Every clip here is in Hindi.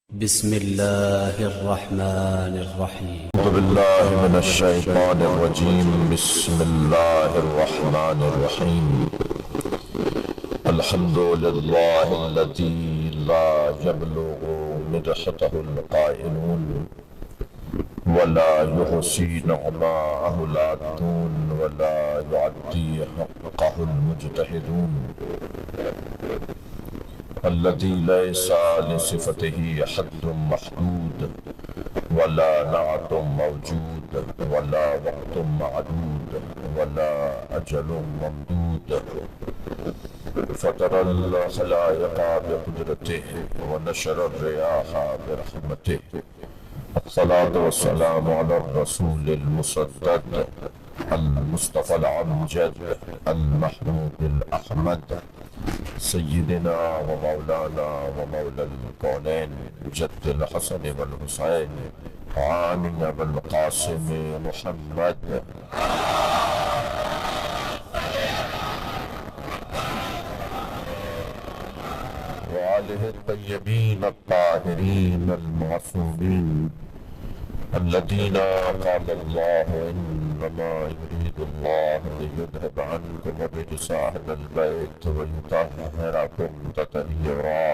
बिस्मिल्लाहिर्रहमानिर्रहीम। अऊज़ु बिल्लाहि मिनश्शैतानिर्रजीम। बिस्मिल्लाहिर्रहमानिर्रहीम। अल्हम्दुलिल्लाहिल्लज़ी ला यब्लुगु मिदहतहुल क़ाइलून वला युहसी नअमाअहु लातून वला युअद्दी हक़्क़हुल मुज्तहिदून। अल्लज़ी लैसा लिसिफ़तिही हद्दुम महदूद वला नाअतुम मौजूद वला वक़्तुम मअदूद वला अजलुम ममदूद। फ़तरल ख़लाइक़ा बिक़ुद्रतिही व नशरर रियाहा बिरहमतिही। अस्सलातु वस्सलामु अला रसूलिल मुसद्दक़ अल मुस्तफ़ल अमजद अल महमूदिल अहमद सय्यिदिना व मौलाना व मौलल कौनैन जद्दिल हसन वल हुसैन आमिन वल क़ासिम मुहम्मद व आलिहि तय्यबीन अत्ताहिरीन अल मासूमीन अल्लज़ीना क़ाल अल्लाहु इन्नमा युरीदुल्लाहु लियुज़हिब अन्कुम रिज्सा अहलल बैत व युतahhirakum तत्हीरा।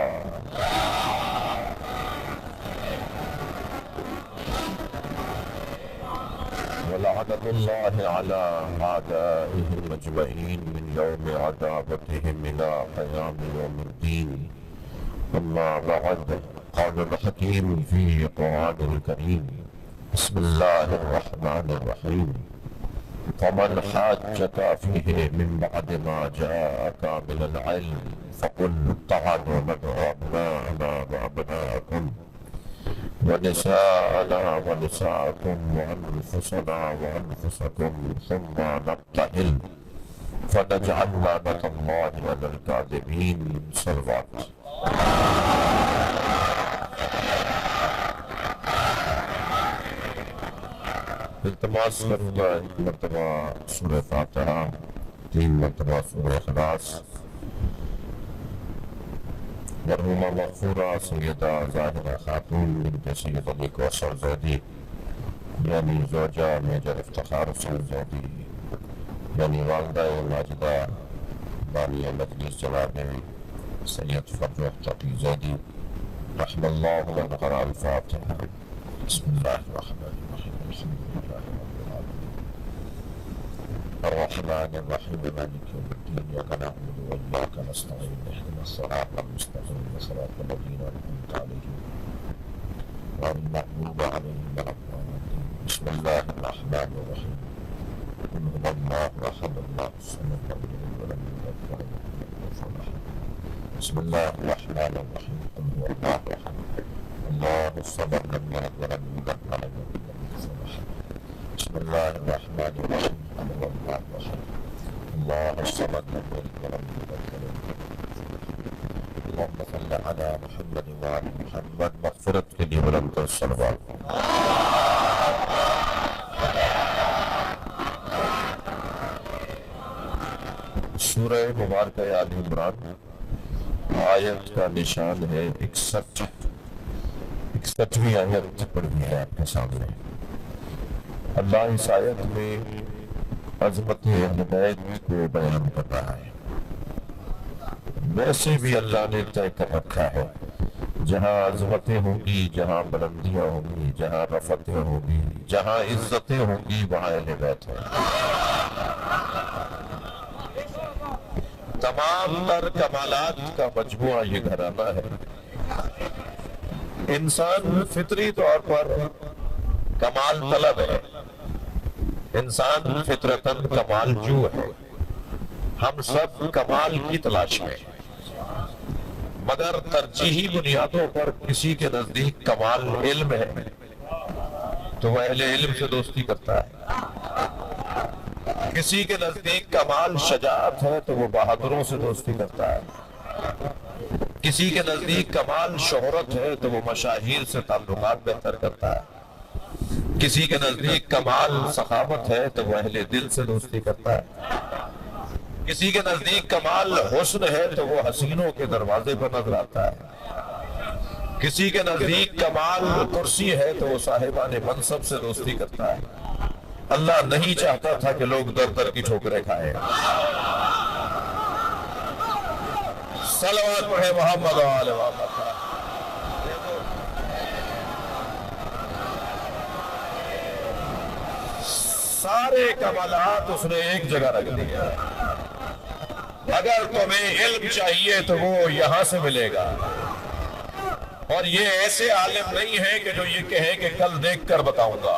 व लअनतुल्लाहि अला आदाइहिम अजमईन मिन यौमि अदावतिहिम इला क़यामि यौमिद्दीन। अम्मा बअद। क़ालल हकीम फ़ी क़ुरआनिल करीम। बिस्मिल्लाहिर्रहमानिर्रहीम। फ़मन हाज्जका फ़ीहि मिन बअदि मा जाअका मिनल इल्म फ़क़ुल तअलू नद'उ अब्नाअना व अब्नाअकुम व निसाअना व निसाअकुम व अनफुसना व अनफुसकुम सुम्मा नब्तहिल फ़नजअल लअनतल्लाहि अलल काज़िबीन। सलवात। इल्तिमास करूँगा एक मरतबा सूरह फातिहा, 3 मरतबा सूरह इखलास। मरहूमा मग़फ़ूरा सैयदा ज़ाहिरा खातून बिन्त सैयद अली कौसर ज़ैदी यानी ज़ौजा मेजर इफ्तिखार हुसैन ज़ैदी यानी वालिदा माजिदा बानिया मजलिस जनाब सैयद फर्रुख तकी ज़ैदी रहमतुल्लाह मन क़रा अल फातिहा। बिस्मिल्लाहिर्रहमानिर्रहीम। अर्रहमानिर रहीम मालिकि यौमिद्दीन। इय्याका नअबुदु व इय्याका नस्तईन। इहदिनस सिरातल मुस्तक़ीम सिरातल लज़ीना अनअमता अलैहिम गैरिल मग़्दूबि अलैहिम वलद्दालीन। बिस्मिल्लाहिर रहमानिर रहीम। क़ुल हुवल्लाहु अहद अल्लाहुस समद लम यलिद व लम यूलद व लम यकुन lahu कुफुवन अहद। बिस्मिल्लाहिर रहमानिर रहीम। क़ुल हुवल्लाहु अहद अल्लाहुस समद लम यलिद व लम यूलद व लम यकुन lahu कुफुवन अहद। बिस्मिल्लाहिर रहमानिर रहीम। क़ुल हुवल्लाहु अहद अल्लाहुस समद लम यलिद व लम यूलद व लम यकुन lahu अल्लाहुम्मा सल्लि अला मुहम्मद व आलि मुहम्मद। मग़फ़िरत के लिए बुलंद सलवात। सूरह मुबारक आले इमरान आयत का निशान है 61वीं आयत पढ़ी है आपके सामने। अल्लाह इस आयत में अज़मत अहले बैत को बयान कर रहा है। वैसे भी अल्लाह ने तय कर रखा है जहाँ अज़मतें होंगी, जहाँ बुलंदियाँ होंगी, जहाँ रफ़तें होंगी, जहाँ इज्जतें होंगी, वहाँ अहले बैत है। तमाम तर कमालात का मजमुआ ये घराना है। इंसान फितरी तौर पर कमाल तलब है। इंसान फितरतन कमाल जू है। हम सब कमाल की तलाश में, मगर तरजीही बुनियादों पर किसी के नजदीक कमाल इल्म है तो वह अहले इल्म से दोस्ती करता है। किसी के नजदीक कमाल शजाअत है तो वो बहादुरों से दोस्ती करता है। किसी के नजदीक कमाल शोहरत है तो वो मशाहीर से ताल्लुकात बेहतर करता है। किसी के नजदीक कमाल सखावत है तो वह अहले दिल से दोस्ती करता है। किसी के नजदीक कमाल हुस्न है तो वो हसीनों के दरवाजे पर नजर आता है। किसी के नजदीक कमाल कुर्सी है तो वो साहिबान मनसब से दोस्ती करता है। अल्लाह नहीं चाहता था कि लोग दर दर की ठोकरें खाएं। सलवात पढ़े मोहम्मद वाले मोहम्मद। सारे कमालात उसने एक जगह रख दिया। अगर तुम्हें इल्म चाहिए तो वो यहां से मिलेगा। और ये ऐसे आलिम नहीं है कि जो ये कहे कि कल देख कर बताऊंगा।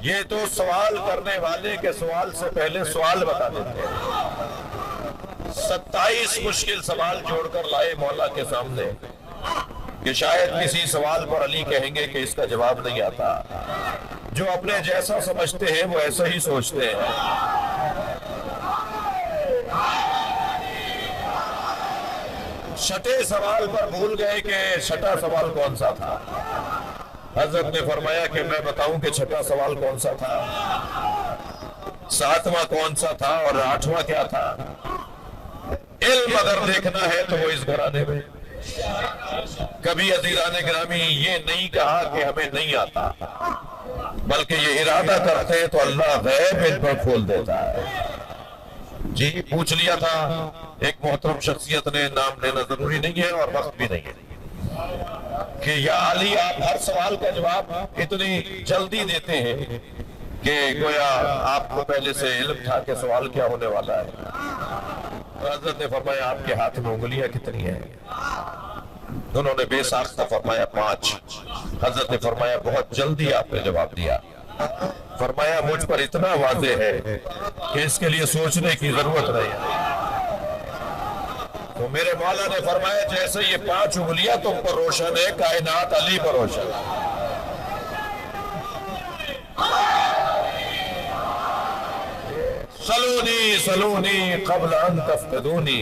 ये तो सवाल करने वाले के सवाल से पहले सवाल बता देते हैं। 27 मुश्किल सवाल जोड़कर लाए मौला के सामने कि शायद किसी सवाल पर अली कहेंगे कि इसका जवाब नहीं आता। जो अपने जैसा समझते हैं वो ऐसा ही सोचते हैं। छठे सवाल पर भूल गए कि छठा सवाल कौन सा था। हजरत ने फरमाया कि मैं बताऊं कि छठा सवाल कौन सा था, सातवां कौन सा था और आठवां क्या था। इल्म अगर देखना है तो वो इस घराने में। कभी अजीराने गिरामी ये नहीं कहा कि हमें नहीं आता, बल्कि ये इरादा करते हैं तो अल्लाह गैब इन पर खोल देता है। जी पूछ लिया था एक मोहतरम शख्सियत ने, नाम लेना जरूरी नहीं है और वक्त भी नहीं है, कि या अली आप हर सवाल का जवाब इतनी जल्दी देते हैं कि गोया आपको पहले से इल्म था कि सवाल क्या होने वाला है। हजरत ने फरमाया आपके हाथ में उंगलियां कितनी है। उन्होंने बेसाख्ता फरमाया 5। हजरत ने फरमाया बहुत जल्दी आपने जवाब दिया। फरमाया मुझ पर इतना वाज़ेह है कि इसके लिए सोचने की जरूरत नहीं है। तो मेरे मौला ने फरमाया जैसे ये 5 उंगलियां तुम पर रोशन है, कायनात अली पर रोशन है। सलूनी सलूनी क़ब्ल अन तफ़क़िदूनी।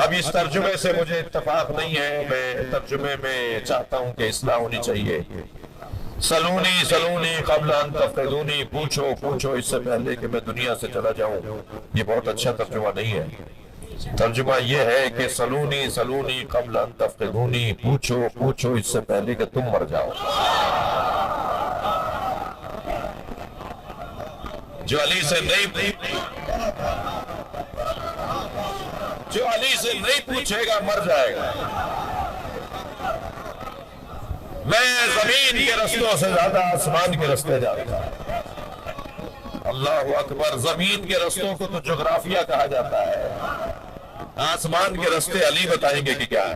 अब इस तर्जुमे से मुझे इत्तेफाक नहीं है, मैं तर्जुमे में चाहता हूं कि इस्लाह होनी चाहिए। सलूनी सलूनी क़ब्ल अन तफ़क़िदूनी, पूछो पूछो इससे पहले कि मैं दुनिया से चला जाऊं। ये बहुत अच्छा तर्जुमा नहीं है। तर्जुमा ये है कि सलूनी सलूनी क़ब्ल अन तफ़क़िदूनी, पूछो पूछो इससे पहले कि तुम मर जाओ। जो अली से नहीं पूछेगा मर जाएगा। मैं जमीन के रस्तों से ज्यादा आसमान के रस्ते जाता। अल्लाह अकबर। जमीन के रस्तों को तो जोग्राफिया कहा जाता है, आसमान के रस्ते अली बताएंगे कि क्या है।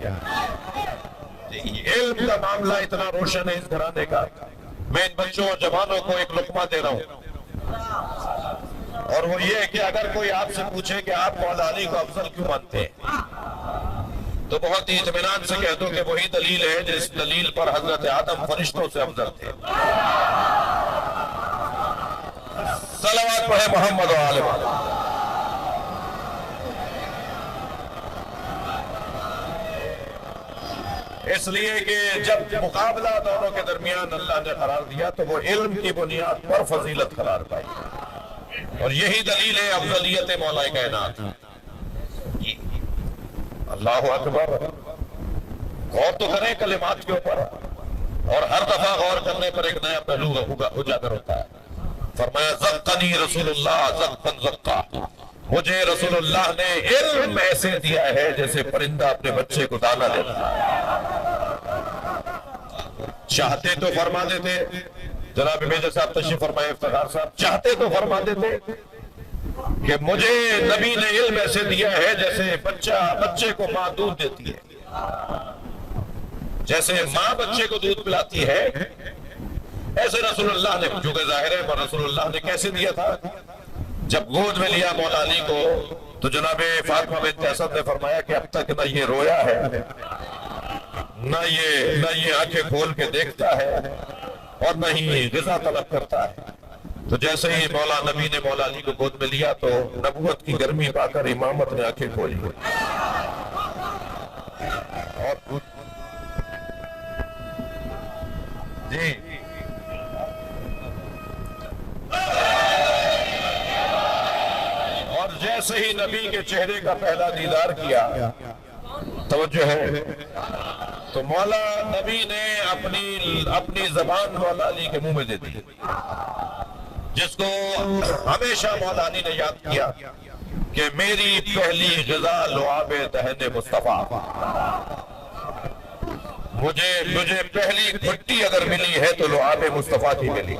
इल्म का मामला इतना रोशन है इस घराने का। मैं इन बच्चों और जवानों को एक लुक्मा दे रहा हूं, और वो ये है कि अगर कोई आपसे पूछे कि आप मौला अली को अफजल क्यों मानते हैं, तो बहुत ही इत्मीनान से कह दो कि वही दलील है जिस दलील पर हजरत आदम फरिश्तों से अफजल थे। सलावत पढ़े मोहम्मद वाले। इसलिए कि जब मुकाबला दोनों के दरमियान अल्लाह ने करार दिया तो वो इल्म की बुनियाद पर फजीलत करार पाई, और यही दलील है अफजलियत मौला कायनात। अल्लाह अकबर। गौर तो करें कलिमात के ऊपर, और हर दफा गौर करने पर एक नया पहलू उजागर होता है। फरमाया ज़क्कनी रसूलुल्लाह ज़क्कन ज़क्का, मुझे रसूलुल्लाह ने इल्म ऐसे दिया है जैसे परिंदा अपने बच्चे को दाना देता है। चाहते तो फरमा देते, जनाब मेजर साहब तशरीफ फरमाए, इफ्तिखार साहब, चाहते तो फरमा देते कि मुझे नबी ने इल्म ऐसे दिया है जैसे बच्चे को माँ दूध देती है, जैसे माँ बच्चे को दूध पिलाती है, ऐसे रसूलुल्लाह ने, जो कि जाहिर है पर रसूलुल्लाह ने कैसे दिया था। जब गोद में लिया मौला अली को तो जनाबे फातिमा बिन्त असद ने फरमाया कि अब तक न ये रोया है, न ये आंखें खोल के देखता है, और न ही ग़िज़ा तलब करता है। तो जैसे ही मौला नबी ने मौला अली को गोद में लिया तो नबूवत की गर्मी पाकर इमामत ने आंखें खोली। और जी और जैसे ही नबी के चेहरे का पहला दीदार किया तवज्जो है। तो मौला नबी ने अपनी जबान मौला अली के मुंह में दे दी, जिसको हमेशा मौला अली ने याद किया कि मेरी पहली ग़िज़ा लुआबे दहन मुस्तफा, मुझे पहली घुट्टी अगर मिली है तो लुआबे मुस्तफा की मिली।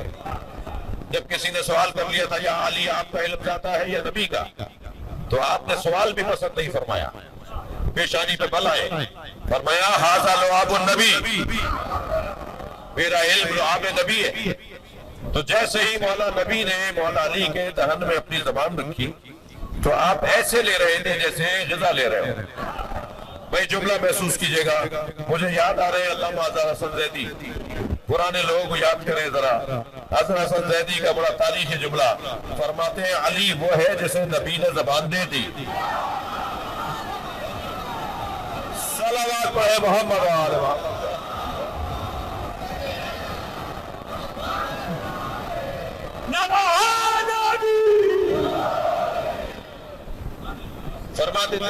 जब किसी ने सवाल कर लिया था, या अली आपका इल्म जाता है या नबी का, तो आपने सवाल भी पसंद नहीं फरमाया, पेशानी पे बल आए, फरमाया हाज़ा लुआबुन नबी, मेरा इल्म लुआब नबी है। तो जैसे ही मौला नबी ने मौला अली के दहन में अपनी जबान रखी, तो आप ऐसे ले रहे थे जैसे ग़िज़ा ले रहे हो। भाई जुमला महसूस कीजिएगा, मुझे याद आ रहे हैं अल्लामा हज़रत हसन ज़ैदी, पुराने लोग याद करें जरा। हज़रत हसन ज़ैदी का बड़ा तारीखी जुमला, फरमाते हैं अली वो है जिसे नबी ने जबान दे दी। सलावत पढ़े मोहम्मद।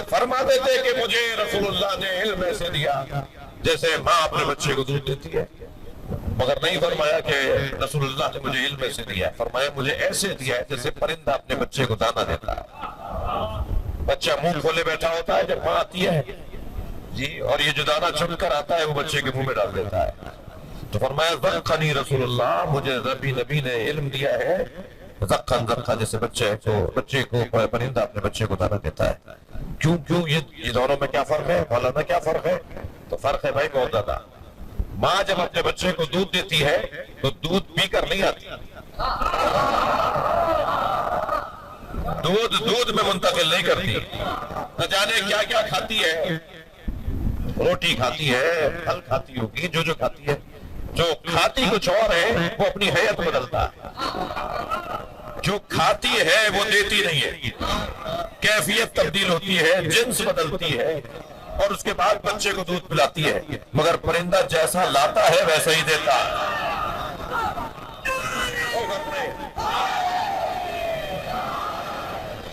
फरमाते थे कि मुझे रसूलुल्लाह ने इल्म ऐसे दिया जैसे माँ अपने बच्चे को दूध देती है, मगर नहीं फरमाया कि रसूलुल्लाह ने मुझे इल्म ऐसे दिया, फरमाया मुझे ऐसे दिया है जैसे परिंदा अपने बच्चे को दाना देता है। बच्चा मुंह खोले बैठा होता है, जब माँ आती है जी, और ये जो दाना चुन कर आता है वो बच्चे के मुंह में डाल देता है। तो फरमाया ज़क्कनी रसूलुल्लाह, मुझे नबी ने इल्म दिया है ज़क्कन ज़क्का, जैसे बच्चे को परिंदा अपने बच्चे को दाना देता है। क्यों ये दोनों में क्या फर्क है मौलाना, क्या फर्क है? तो फर्क है भाई बहुत ज्यादा। माँ जब अपने बच्चे को दूध देती है तो दूध पीकर नहीं आती, दूध में मुंतकिल नहीं करती, न जाने क्या क्या खाती है, रोटी खाती है, फल खाती होगी, जो खाती है, जो खाती कुछ और है वो अपनी हैयत बदलता है, जो खाती है वो देती नहीं है, कैफियत तब्दील होती है, जिन्स बदलती है, और उसके बाद बच्चे को दूध पिलाती है। मगर परिंदा जैसा लाता है वैसा ही देता है।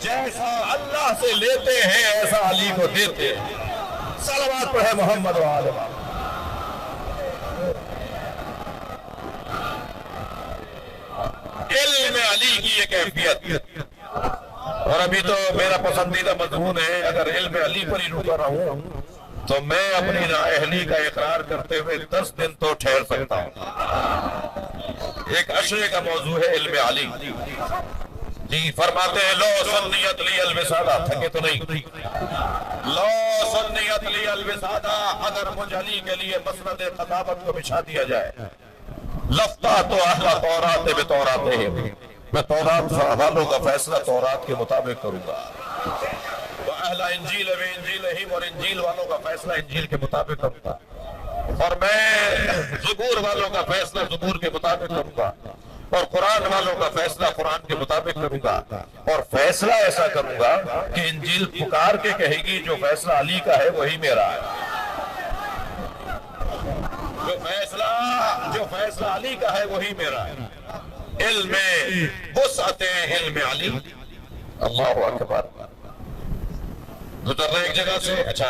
जैसा अल्लाह से लेते हैं ऐसा अली को देते हैं। सलावत पढ़े मोहम्मद वाले। इल्म अली की ये कैफियत, और अभी तो मेरा पसंदीदा मजमून है, अगर इल्म अली पर ही रुका रहूं तो मैं अपनी नाअहली का इकरार करते हुए 10 दिन तो ठहर सकता हूं। एक अशरे का मौजू है इल्म अली जी। फरमाते हैं लो सुन्नियत ली अलविसादा, थके तो नहीं, लो सुन्नियत ली अलविसादा, अगर मुझ अली के लिए मसनद खताबत को बिछा दिया जाए, लफ्ता तो अहला तौरात बे तौरात है, मैं तौरात वालों का फैसला तौरात के मुताबिक करूंगा, तो अहला इंजील वे इंजील ही, और इंजील वालों का फैसला इंजील के मुताबिक करूंगा, और मैं ज़बूर वालों का फैसला ज़बूर के मुताबिक करूंगा, और कुरान वालों का फैसला कुरान के मुताबिक करूंगा, और फैसला ऐसा करूंगा कि इंजील पुकार के कहेगी जो फैसला अली का है वही मेरा है, जो फैसला अली का है वही मेरा है। इल्म वुसअते इल्म अली। अल्लाहु अकबर। गुजर रहे एक जगह से, अच्छा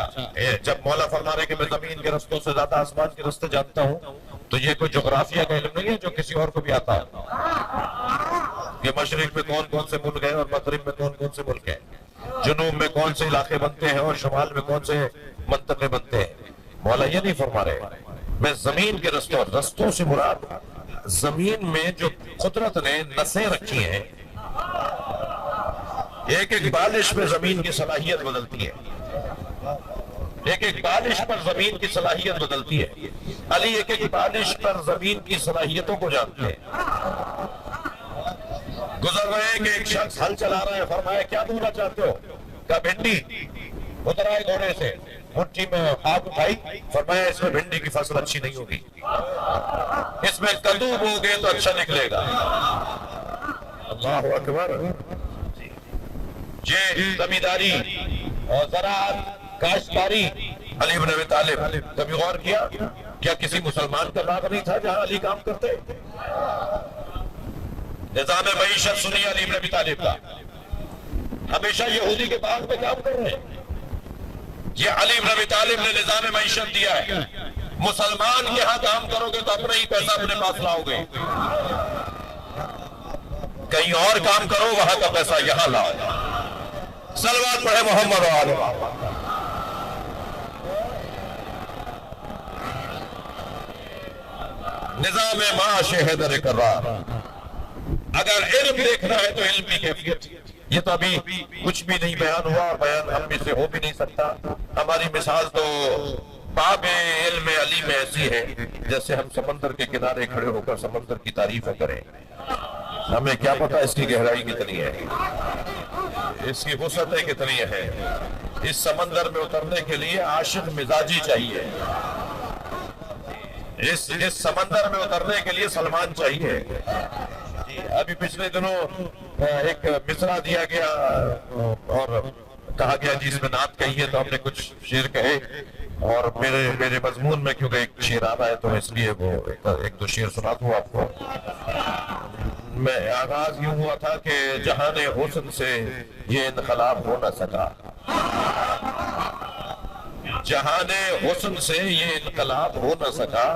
जब मौला फरमा रहे कि मैं जमीन के रस्तों से ज्यादा आसमान के रस्ते जानता हूँ, तो ये कोई जोग्राफिया का इल्म नहीं है जो किसी और को भी आता है। ये मशरिक में कौन कौन से मुल्क है और मगरिब में कौन कौन से मुल्क है, जुनूब में कौन से इलाके बनते हैं और शुमाल में कौन से मंतके बनते हैं, मौला ये नहीं फरमा रहे। मैं जमीन के रस्तों से मुराद जमीन में जो कुदरत ने नसें रखी हैं, एक एक बारिश पे जमीन की सलाहियत बदलती है, एक एक बारिश पर जमीन की सलाहियत बदलती है। अली एक एक बारिश पर जमीन की सलाहियतों को जानते हैं। गुजर रहे कि एक शख्स हल चला रहा है, फरमाया क्या बोलना चाहते हो? क्या भिंडी? उतर आए घोड़े से, मुट्ठी में आग उठाई, फरमाया इसमें भिंडी की फसल अच्छी नहीं होगी, इसमें कद्दू बोगे तो अच्छा निकलेगा। अल्लाहु अकबर। ये जमींदारी और ज़राअत, काश्तकारी, अली इब्न अबी तालिब, कभी गौर किया क्या किसी मुसलमान का बाग नहीं था जहां अली काम करते? निज़ाम मईशत सुनिए अली इब्न अबी तालिब का, हमेशा यहूदी के बाग में काम कर रहे हैं। ये अली इब्न अबी तालिब ने निजाम मईशत दिया है। मुसलमान के यहाँ काम करोगे तो अपना ही पैसा अपने पास लाओगे, कहीं और काम करो वहां का पैसा यहां लाओ। सलवात पढ़े मोहम्मद वाले। निजाम माश हैदर करार। अगर इल्म देखना है तो इल्म की कैफियत, ये तो अभी कुछ भी नहीं बयान हुआ और बयान हम में से हो भी नहीं सकता। हमारी मिसाल तो बाब इल्म अली में ऐसी है जैसे हम समंदर के किनारे खड़े होकर समंदर की तारीफ करें। हमें क्या पता इसकी गहराई कितनी है, इसकी वुसअतें कितनी है। इस समंदर में उतरने के लिए आशिक मिजाजी चाहिए, इस समंदर में उतरने के लिए सलमान चाहिए। अभी पिछले दिनों एक मिसरा दिया गया और कहा गया जी इसमें नात कही है, तो हमने कुछ शेर कहे और मेरे मजमून में क्योंकि एक शेर आ रहा है तो इसलिए वो एक दो शेर सुना दूं आपको। मैं आगाज यूं हुआ था कि जहाने हुस्न से ये इनकलाब हो न सका, जहाने हुस्न से ये इनकलाब हो न सका,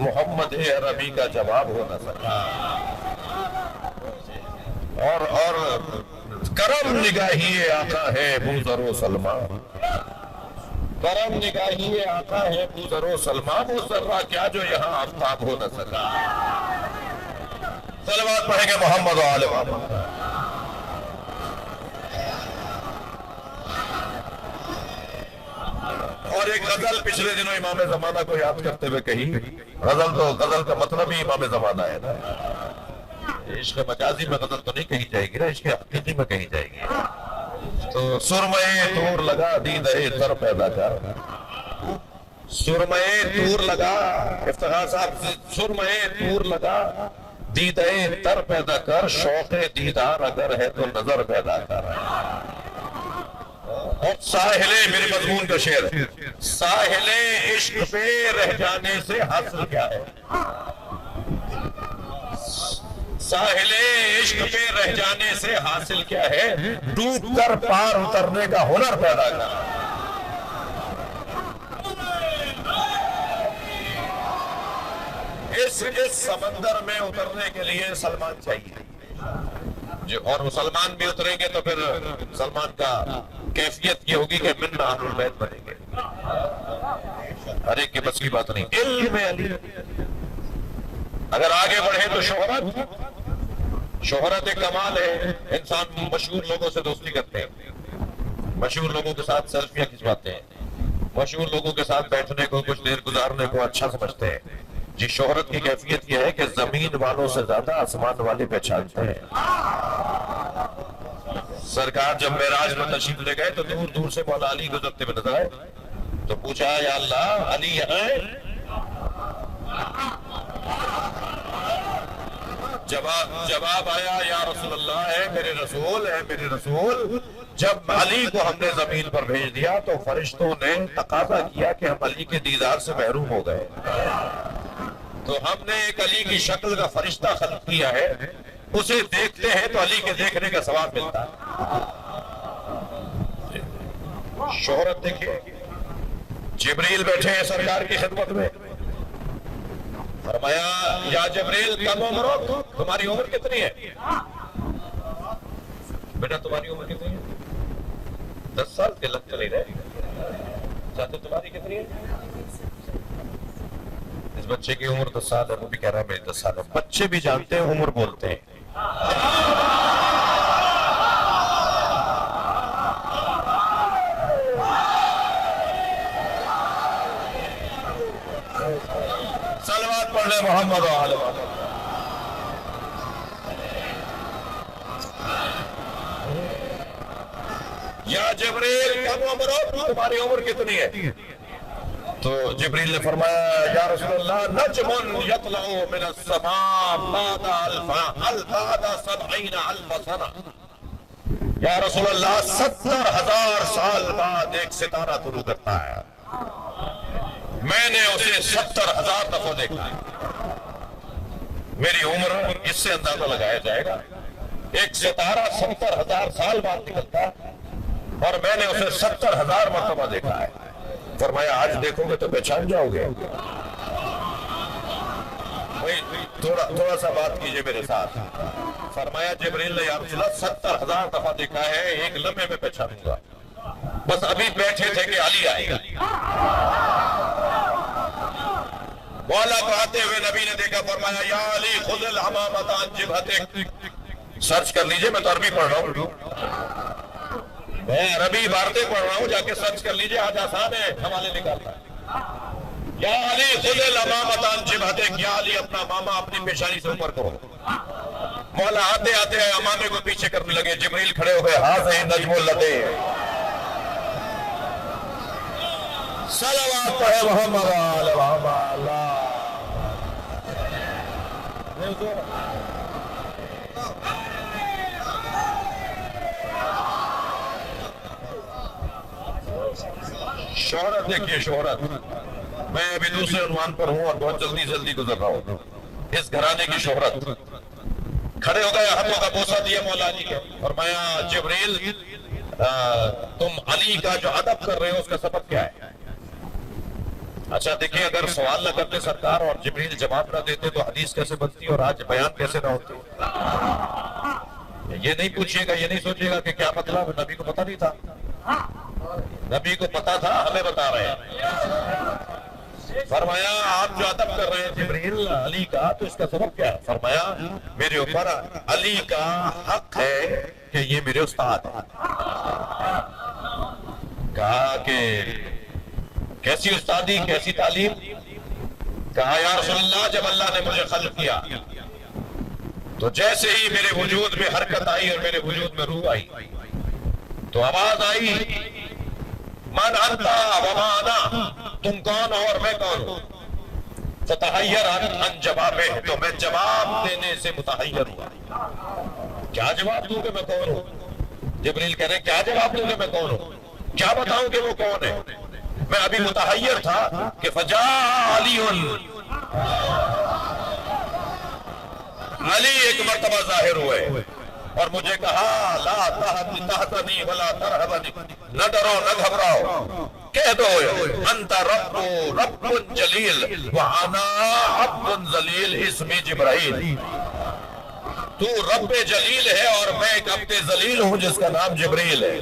मोहम्मद अरबी का जवाब हो न सका। और करम निगाही आका है बूज़रो सलमान, करम निगाही आका है बूज़रो सलमान, वो जर्रा क्या जो यहाँ आफ्ताब हो न सका। सलवात पढ़ेंगे मोहम्मद वाले। और एक गजल पिछले दिनों इमाम जमाना को याद करते हुए कही। गजल का मतलब ही इमाम जमाना है ना। इश्क मजाजी में गजल तो नहीं कही जाएगी ना, इश्क हकीकी में कही जाएगी। तो सुरमए तूर लगा दीदे तर पैदा कर, सुरमए तूर लगा, इफ्तिखार साहब, सुरमए तूर लगा दीदे तर पैदा कर, शौक़े दीदार अगर है तो नजर पैदा कर। और साहिले, मेरे मजमून का शेर, साहिले इश्क पे रह जाने से हासिल क्या है, साहिले इश्क पे रह जाने से हासिल क्या है, डूब कर पार उतरने का हुनर पैदा कर। इस समंदर में उतरने के लिए सलमान चाहिए जो, और मुसलमान भी उतरेंगे तो फिर सलमान का कैफियत ये होगी कि मिन्ना अहलुल बैत बनेंगे। हर एक के बस की बात नहीं। इल्म अली अगर आगे बढ़े तो शोहरत एक कमाल है। इंसान मशहूर लोगों से दोस्ती करते हैं, मशहूर लोगों के साथ सेल्फियां खिंचवाते हैं, मशहूर लोगों के साथ बैठने को, कुछ देर गुजारने को अच्छा समझते हैं। जी शोहरत की कैफियत यह है कि जमीन वालों से ज्यादा आसमान वाले पहचानते हैं। सरकार जब मेराज में तशरीफ ले गए तो दूर दूर से मौला अली गुजरते हुए नजर आए, तो पूछा या अल्लाह अली है? जवाब आया या रसूलल्लाह, है मेरे रसूल, है मेरे रसूल। जब अली को हमने जमीन पर भेज दिया तो फरिश्तों ने तकाजा किया कि हम अली के दीदार से महरूम हो गए, तो हमने एक अली की शक्ल का फरिश्ता खल्क किया है, उसे देखते हैं तो अली के देखने का सवाब मिलता है। शोहरत देखिए, जिब्रील बैठे हैं सरकार की खिदमत में, फरमाया या जिब्रील कम उम्र, तुम्हारी उम्र कितनी है बेटा, तुम्हारी उम्र कितनी है? 10 साल के लग चले रहे चाहते, तुम्हारी कितनी है? इस बच्चे की उम्र 10 साल है, वो भी कह रहा है मेरी 10 साल है। बच्चे भी जानते हैं, उम्र बोलते हैं। सलवात पढ़ ले मोहम्मद वाले। या जिब्रील कम उम्र, तुम्हारी उम्र कितनी है? तो जिब्रील ने फरमाया या रसूलल्लाह नजमुन यतलउ मिनस समा बादा अल्फा सबईन अल्फ सना, या रसूलल्लाह 70,000 साल बाद एक सितारा तुलू करता है, मैंने उसे 70,000 दफा देखा है। मेरी उम्र इससे अंदाजा लगाया जाएगा, एक सितारा 70,000 साल बाद निकलता है और मैंने उसे 70,000 मरतबा देखा है। फरमाया आज देखोगे तो पहचान जाओगे। भाई थोड़ा सा बात कीजिए मेरे साथ। फरमाया जिब्रील ने या रसूल अल्लाह 70,000 दफा देखा है, एक लम्हे में पहचानूंगा। बस अभी बैठे थे कि अली आएगा। मौला को आते हुए नबी ने देखा, फरमाया या अली खुज़िल हमामत अन जिबहतिक। सर्च कर लीजिए, मैं तो अरबी पढ़ रहा हूँ, मैं अरबी इबारतें पढ़ रहा हूँ, जाके सर्च कर लीजिए, आज आसान है हवाले निकालना। या अली खुज़िल हमामत अन जिबहतिक, या अली अपना मामा अपनी पेशानी से ऊपर करो। मौला आते आते अमामे को पीछे करने लगे। जिब्रील खड़े हो गए, हाज़िही नज्मुल लतीफ़, सलावत है मोहम्मद वाले मोहम्मद। शोहरत देखिए, शोहरत। मैं अभी दूसरे उन्वान पर हूं और बहुत जल्दी जल्दी गुजर रहा हूं। इस घराने की शोहरत। खड़े हो गए, हाथों का बोसा दिया मौला अली के। फरमाया जिब्रील तुम अली का जो अदब कर रहे हो उसका सबब क्या है? अच्छा देखिए, अगर सवाल न करते सरकार और जिब्रील जवाब न देते तो हदीस कैसे बनती और आज बयान कैसे न होती? ये नहीं पूछिएगा, ये नहीं सोचिएगा कि क्या मतलब, नबी को पता नहीं था। नबी को पता था, हमें बता रहे हैं। फरमाया आप जो अदब कर रहे हैं जिब्रील अली का, तो इसका सबब क्या है? फरमाया मेरे ऊपर अली का हक है कि ये मेरे उस्ताद हैं। कहा कि कैसी उस्तादी, कैसी तालीम? कहा या रसूलल्लाह जब अल्लाह ने मुझे खल्क किया तो जैसे ही मेरे वजूद में हरकत आई और मेरे वजूद में रूह आई तो आवाज आई, मन अंता व मा अना, तुम कौन हो और मैं कौन हूं? फतहय्यर अन जवाबे, तो मैं जवाब देने से मुतहय्यर हुआ। क्या जवाब दूं कि मैं कौन हूं? जिब्रील कह रहे क्या जवाब दूं कि मैं कौन हूं? क्या बताऊं कि वो कौन है? मैं अभी मुतहय्यर था कि फजा अलीउन, अली एक मर्तबा जाहिर हुए और मुझे कहा ला तहतनी वला तरहबनी, न डरो न घबराओ, कह दो अंता रब्बु रब्बुन जलील व अना अब्दुन जलील इस्मी जिब्राइल। तू रब्बे जलील है और मैं एक अब्दे जलील हूं जिसका नाम जिब्रील है।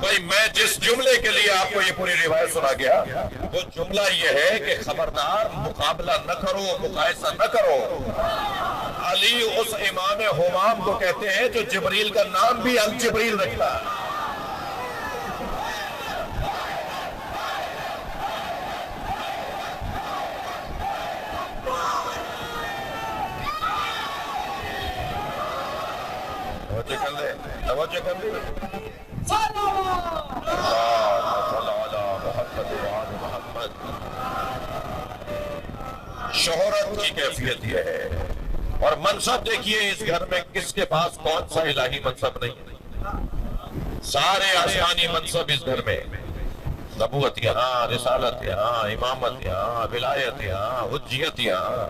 भाई मैं जिस जुमले के लिए आपको ये पूरी रिवायत सुना गया वो जुमला ये है कि खबरदार मुकाबला न करो, मुकायसा न करो। अली उस इमाम हुमाम को कहते हैं जो जिब्रील का नाम भी अल जिब्रील रखता है। तवज्जो कर ले। शोहरत की कैफियत यह है। और मनसब देखिए, इस घर में किसके पास कौन सा इलाही मनसब नहीं है? सारे आसमानी मनसब इस घर में। नबूवत यहाँ, रिसालत यहाँ, इमामत यहाँ, विलायत यहाँ, हुज्जियत यहाँ,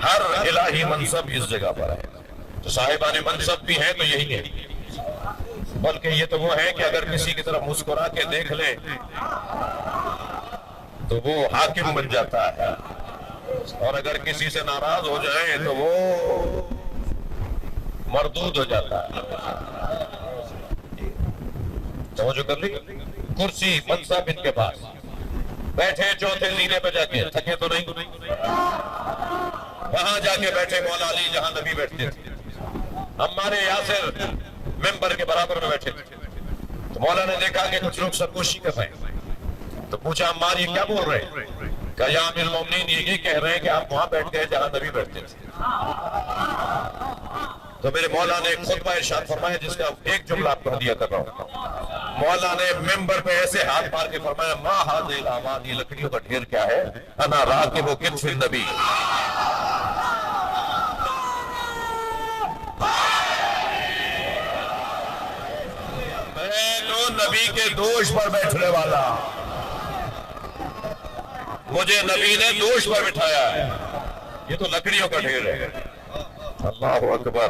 हर इलाही मनसब इस जगह पर है। तो साहिबाने मनसब भी है तो यही है। बल्कि ये तो वो है कि अगर किसी की तरफ मुस्कुरा के देख ले तो वो हाकिम बन जाता है, और अगर किसी से नाराज हो जाए तो वो मरदूद हो जाता है। तो जो कर ली कुर्सी मनसब इनके पास, बैठे चौथे जीने पे जाके, थके तो नहीं, वहां जाके बैठे मौला अली जहां नबी बैठते थे। हमारे यासिर मेंबर के बराबर में बैठे थे। तो मौला ने देखा कि कुछ लोग सरगोशी कर रहे हैं, तो पूछा अम्मार ये क्या बोल रहे हैं? कहा या अमीरुल मोमिनीन ये कह रहे हैं कि आप वहां बैठ गए जहां नबी बैठते थे। तो मेरे मौला ने खुतबा इरशाद फरमाया जिसका एक जुमला आपको हदिया कर रहा हूं। मौला ने मेंबर पे ऐसे हाथ मार के फरमाया मा हाज़िल आवाद, ये लकड़ियों का ढेर क्या है? अना राकिबु कित्फिन नबी, नबी के दोष पर बैठने वाला, मुझे नबी ने दोष पर बिठाया है। ये तो लकड़ियों का ढेर है। अल्लाहु अकबर।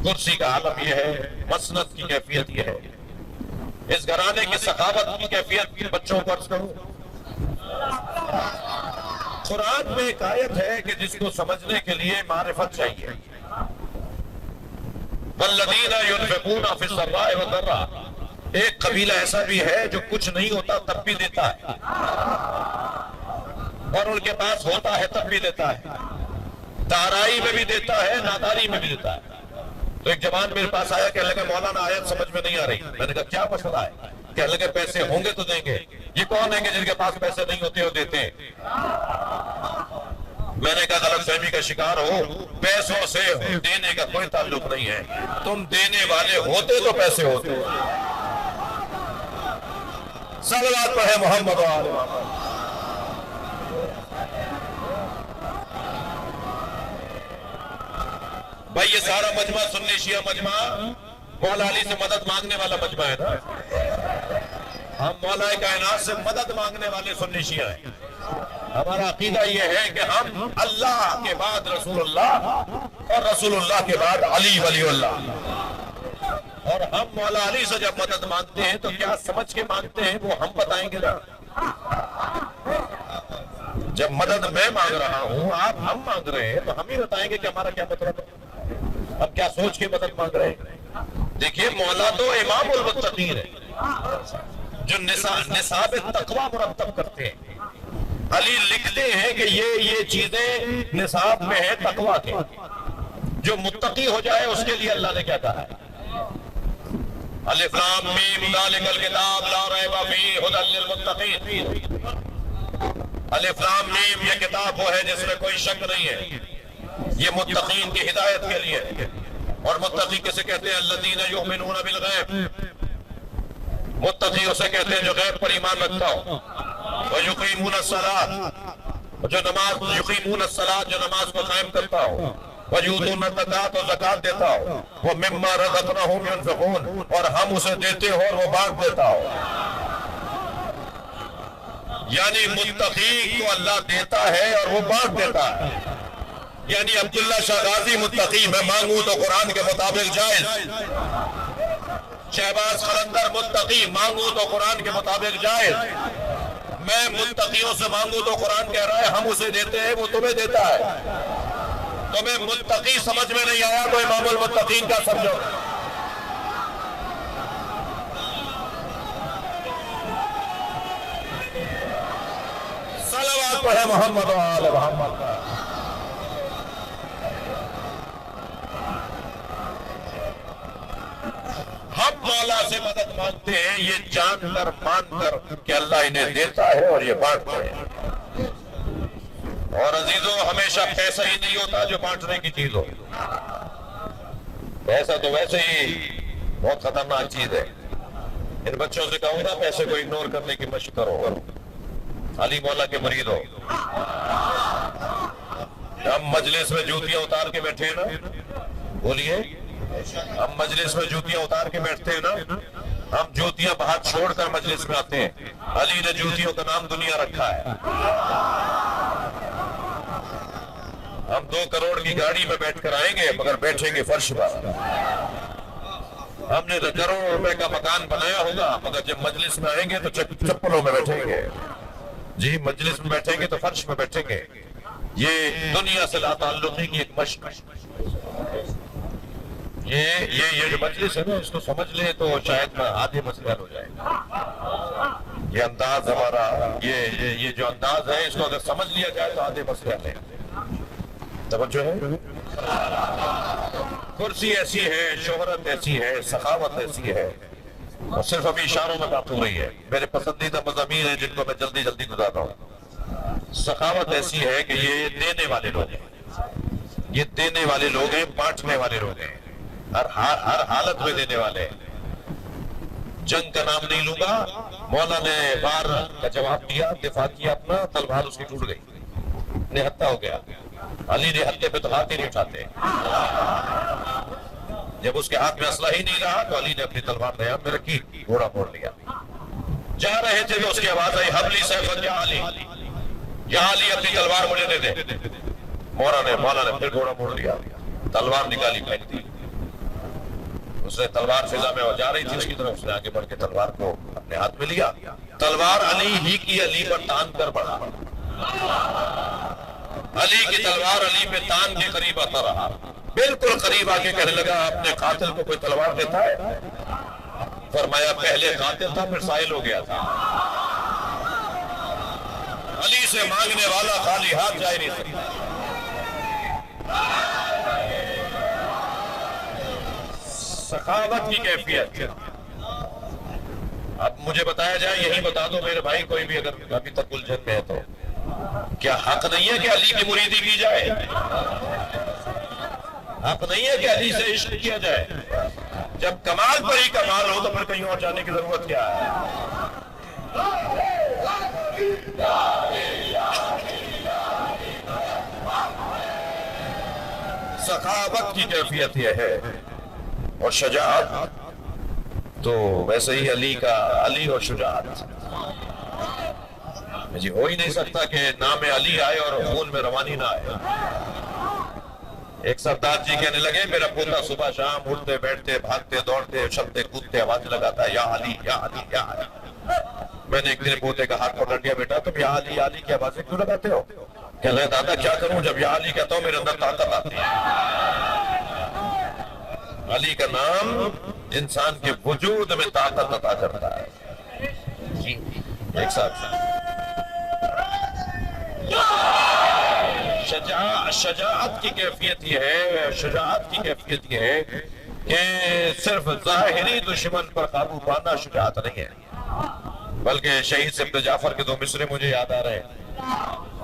कुर्सी का आलम यह है, मसनद की कैफियत यह है। इस घराने की सखावत की कैफियत बच्चों को अर्ज करूं। कुरान में एक आयत है कि जिसको समझने के लिए मारिफत चाहिए। वल्लज़ीना युनफ़िक़ूना फ़िस्सर्रा'i वद्दर्रा, एक कबीला ऐसा भी है जो कुछ नहीं होता तब भी देता है, और उनके पास होता है तब भी देता है, दाराई में भी देता है, नादारी में भी देता है। तो एक जवान मेरे पास आया, कहने लगा मौलाना आयत समझ में नहीं आ रही। मैंने कहा क्या मसला है? कहने लगे पैसे होंगे तो देंगे। ये कौन है कि जिनके पास पैसे नहीं होते वो देते हैं? मैंने कहा गलतफहमी का शिकार हो, पैसों से देने का कोई ताल्लुक नहीं है। तुम देने वाले होते तो पैसे होते। सल्लल्लाहु पढ़े मोहम्मद वाले मोहम्मद। भाई ये सारा मजमा सुन्नी शिया मजमा मौला अली से मदद मांगने वाला मजमा है ना। हम मौला कायनात से मदद मांगने वाले सुन्नी शिया हैं। हमारा अकीदा ये है कि हम अल्लाह के बाद रसूलुल्लाह और रसूलुल्लाह के बाद अली वलीउल्लाह, और हम मौला अली से जब मदद मांगते हैं तो क्या समझ के मांगते हैं वो हम बताएंगे ना। जब मदद मैं मांग रहा हूं, आप हम मांग रहे हैं, तो हम ही बताएंगे कि हमारा क्या मतलब है, हम क्या सोच के मदद मांग रहे हैं। देखिए मौला तो इमामुल मुत्तकीन है, जो निसाब तकवा मुरत्तब करते हैं। अली लिखते हैं कि ये चीजें निसाब में है तकवा के, जो मुत्तकी हो जाए उसके लिए अल्लाह ने क्या कहा है। अलिफ लाम मीम ज़ालिकल किताब ला रैब फीहि हुदल लिल मुत्तकीन। अलिफ लाम मीम ये किताब वो है जिसमें कोई शक नहीं है, ये मुत्तकीन की हिदायत के लिए। और मुत्तकी किसे कहते हैं? अल्लज़ीना युमिनूना बिल गैब। मुत्तकी उसे कहते हैं जो गैब पर ईमान रखता हो। व युकीमूना सलात, जो नमाज युकीमूना सलात, जो नमाज को कायम करता हो। व यूतूना ज़कात, और ज़कात देता हो। वो मिम्मा रज़क़नाहुम युनफ़िक़ून, और हम उसे देते हो और वो बांट देता हो। यानी मुत्तकी को अल्लाह देता है और वो बांट देता है। यानी अब्दुल्ला शाह गाजी मुत्तकी, मैं मांगू तो कुरान के मुताबिक जायज। शहबाज कलंदर मुत्तकी, मांगू तो कुरान के मुताबिक जायज। मैं मुत्तकियों से मांगू तो कुरान कह रहा है हम उसे देते हैं, वो तुम्हें देता है। तुम्हें मुत्तकी समझ में नहीं आया तो इमामुल मुत्तकीन का समझो। सल्लल्लाहु पढ़े मोहम्मद वाले मोहम्मद। हम मौला से मदद मांगते हैं ये जानकर मानकर कि अल्लाह इन्हें देता है और ये बांटते हैं। और अजीजों, हमेशा पैसा ही नहीं होता जो बांटने की चीज हो। पैसा तो वैसे ही बहुत खतरनाक चीज है। इन बच्चों से कहूंगा पैसे को इग्नोर करने की मशक करो। अली मौला के मरीद हो। हम मजलिस में जूतियां उतार के बैठे ना, बोलिए, हम मजलिस में जूतियां उतार के बैठते हैं ना, हम जूतियां बाहर छोड़कर मजलिस में आते हैं। अली ने जूतियों का नाम दुनिया रखा है। हम 2 करोड़ की गाड़ी में बैठकर आएंगे मगर बैठेंगे फर्श पर। हमने तो करोड़ों रुपए का मकान बनाया होगा मगर जब मजलिस में आएंगे तो चप्पलों में बैठेंगे। जी, मजलिस में बैठेंगे तो फर्श में बैठेंगे। ये दुनिया से लाताल्लुकी की एक मशक। ये जो मजलिस है ना, इसको समझ ले तो शायद आधे मसला हो जाए। ये अंदाज हमारा, ये जो अंदाज है, इसको अगर समझ लिया जाए तो आधे मसले में तवज्जो है। कुर्सी ऐसी है, शोहरत ऐसी है, सखावत ऐसी है, और सिर्फ अभी इशारों में बात हो रही है। मेरे पसंदीदा मज़ामीन है जिनको मैं जल्दी जल्दी गुजारता हूँ। सखावत ऐसी है कि ये देने वाले लोग हैं, ये देने वाले लोग हैं, बांटने वाले लोग हैं, हर हालत में देने वाले। जंग का नाम नहीं लूंगा। मौला ने वार का जवाब दिया, दिफा किया अपना, तलवार उसकी टूट गई, निहत्था हो गया। अली ने हत्थे पे तो हाथ ही नहीं उठाते। जब उसके हाथ में असला ही नहीं रहा तो अली ने अपनी तलवार दयाम में रखी, घोड़ा मोड़ लिया। जा रहे थे तो उसकी आवाज आई, हबली सैफन या अली, या अली अपनी तलवार मुझे दे दे। मौला ने फिर घोड़ा मोड़ लिया, तलवार निकाली, फेंक दी। उसने तलवार फिजा में जा रही थी उसकी तरफ, उसने आगे बढ़ के तलवार को अपने हाथ में लिया, तलवार अली ही की अली पर तान कर बढ़ा, अली की तलवार अली पे तान के करीब आता रहा, बिल्कुल करीब आके कहने लगा अपने कातिल को कोई तलवार देता है? फरमाया पहले कातिल था फिर साहिल हो गया था। अली से मांगने वाला खाली हाथ जा ही नहीं सकता। सखावत की कैफियत। अब मुझे बताया जाए, यही बता दो मेरे भाई, कोई भी अगर अभी तक उलझन में है तो, क्या हक नहीं है कि अली की मुरीदी की जाए? हक नहीं है कि अली से इश्क किया जाए? जब कमाल पर ही कमाल हो तो फिर कहीं और जाने की जरूरत क्या है? सखावत की कैफियत यह है, और शुजाअत तो वैसे ही अली का, अली और शुजाअत जी हो ही नहीं सकता कि नाम अली आए और खून में रवानी ना आए। एक सरदार जी कहने लगे मेरा पोता सुबह शाम उठते बैठते भागते दौड़ते उछलते कूदते आवाज लगाता है या अली या अली या अली। मैंने एक दिन पोते का हाथ पकड़ लिया, बेटा तुम या अली की आवाजें क्यों लगाते हो? कह रहे दादा क्या करूं, जब या अली कहता हूं मेरे अंदर ताकत आती है। अली का नाम इंसान के वजूद में ताकत अता करता है। एक साथ शजाअत की कैफियत यह है, शुजाअत की कैफियत यह है कि सिर्फ ज़ाहिरी दुश्मन पर काबू पाना शुजाअत नहीं है, बल्कि शहीद इब्न जाफर के दो मिसरे मुझे याद आ रहे हैं।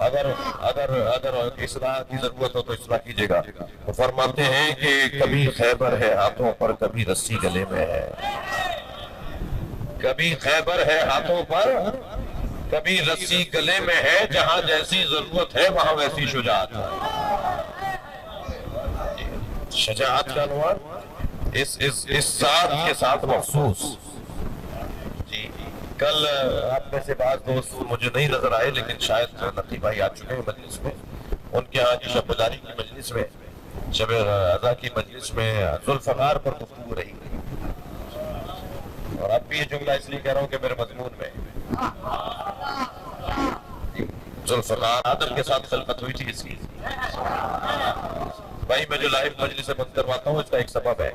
अगर अगर अगर इस्लाह की जरूरत हो तो इस्लाह कीजिएगा। तो फरमाते हैं कि कभी खैबर है हाथों पर, कभी रस्सी गले में है। कभी खैबर है हाथों पर, कभी रस्सी गले में है। जहां जैसी जरूरत है वहां वैसी शुजाअत है। शुजाअत का अनुमान इस साथ के साथ मखसूस। जी कल आप में से बात दोस्त मुझे नहीं नजर आए, लेकिन शायद नकी भाई आ चुके हैं मजलिस में। उनके यहाँ की शब्बदारी की मजलिस में, शब अज़ा की मजलिस में जुल्फ़कार पर गुफ्तगू रही। और अब भी ये जुमला इसलिए कह रहा हूँ कि मेरे मजमून में जुल्फ़कार आदम के साथ खलकत हुई थी इसकी। भाई मैं जो लाइव मजलिस से बंद करवाता हूँ इसका एक सबब है।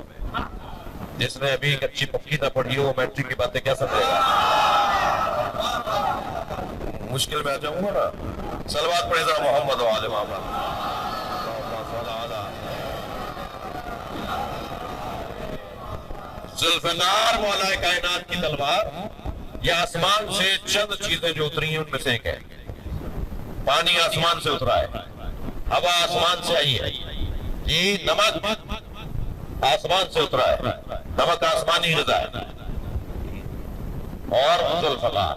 जिसने अभी कच्ची पक्की ना पढ़ी हो मैट्रिक की बातें क्या समझेगा? मुश्किल में आ जाऊंगा ना। सलवात पढ़े जरा मोहम्मद वाले मोहम्मद। जुल्फ़कार मौला कायनात की तलवार, ये आसमान से चंद चीजें जो उतरी हैं उनमें से एक है। पानी आसमान से उतरा है, हवा आसमान से आई है, ये नमक आसमान से उतरा है, नमक आसमानी ग़िज़ा है। और जुल्फ़कार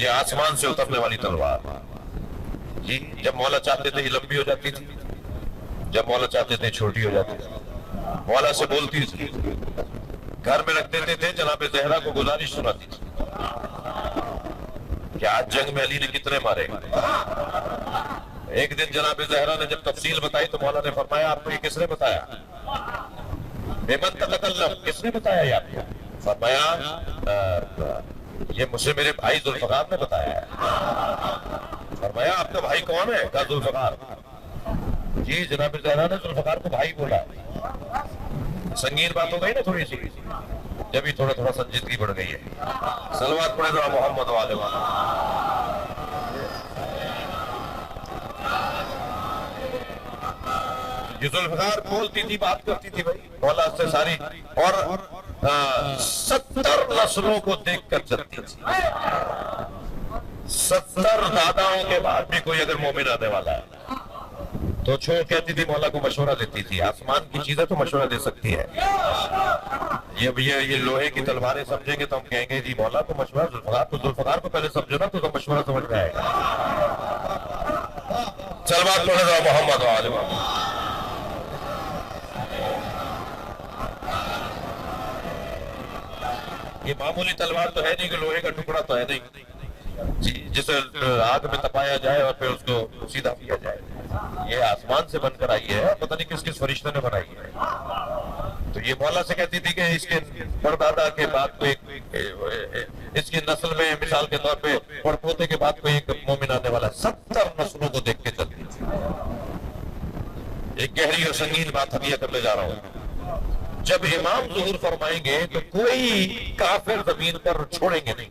ये आसमान से उतरने वाली तलवार जी, जब मौला चाहते थे ये लंबी हो जाती थी, जब मौला चाहते थे छोटी हो जाती थी। मौला से बोलती थी, घर में रख देते थे, जनाब ज़हरा को गुजारिश सुनाती थी कि आज जंग में अली ने कितने मारे। एक दिन जनाब ज़हरा ने जब तफसील बताई तो मौला ने फरमाया आपको ये किसने बताया? बेमन तकल्लम, किसने बताया ये आपको? फरमाया ये मुझे मेरे भाई जुल्फ़कार ने बताया है। फरमाया आपका भाई कौन है? कहा जुल्फ़कार। जी जनाब ज़हरा ने जुल्फ़कार को भाई बोला। संगीन बात हो गई ना थोड़ी सी, जब भी थोड़ा थोड़ा संजीदगी बढ़ गई है। सलवात पढ़े जरा मोहम्मद वाले वाला। ये जुल्फ़कार बोलती थी, बात करती थी भाई मौला से सारी, और 70 नस्लों को देख कर चलती थी। 70 दादाओं के बाद भी कोई अगर मोमिन आने वाला है तो छोड़ कहती थी, मौला को मशवरा देती थी। आसमान की चीजें तो मशवरा दे सकती है, ये लोहे की तलवारें समझेंगे तो हम कहेंगे जी मौला को मशवरा। जुल्फ़कार को पहले समझो ना तो मशवरा समझ में आएगा। चल बात पढ़े मोहम्मद वाले। ये मामूली तलवार तो है नहीं कि लोहे का टुकड़ा तो है नहीं जी, जिसे आग में तपाया जाए और फिर उसको सीधा किया जाए। ये आसमान से बनकर आई है, पता नहीं किस किस फरिश्ते ने बनाई है। तो ये मौला से कहती थी कि इसके परदादा के बाद कोई इसकी नस्ल में मिसाल के तौर पे पड़पोते के बाद कोई एक मोमिन आने वाला, 70 नस्लों को देख के चलती थी। एक गहरी और संगीन बात हम ये करने जा रहा हूं। जब इमाम ज़ुहूर फरमाएंगे तो कोई काफिर जमीन पर छोड़ेंगे नहीं,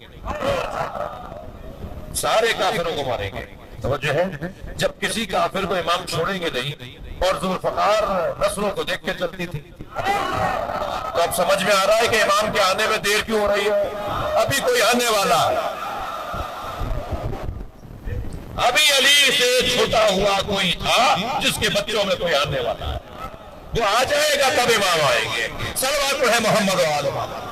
सारे काफिरों को मारेंगे। तवज्जो है, जब किसी काफिर को इमाम छोड़ेंगे नहीं, और ज़ुल्फ़कार नस्लों को देख के चलती थी। तो अब समझ में आ रहा है कि इमाम के आने में देर क्यों हो रही है। अभी कोई आने वाला, अभी अली से छूटा हुआ कोई था जिसके बच्चों में कोई आने वाला है, वो आ जाएगा तब इमाम आएंगे। सलवात है मोहम्मद व आले मोहम्मद।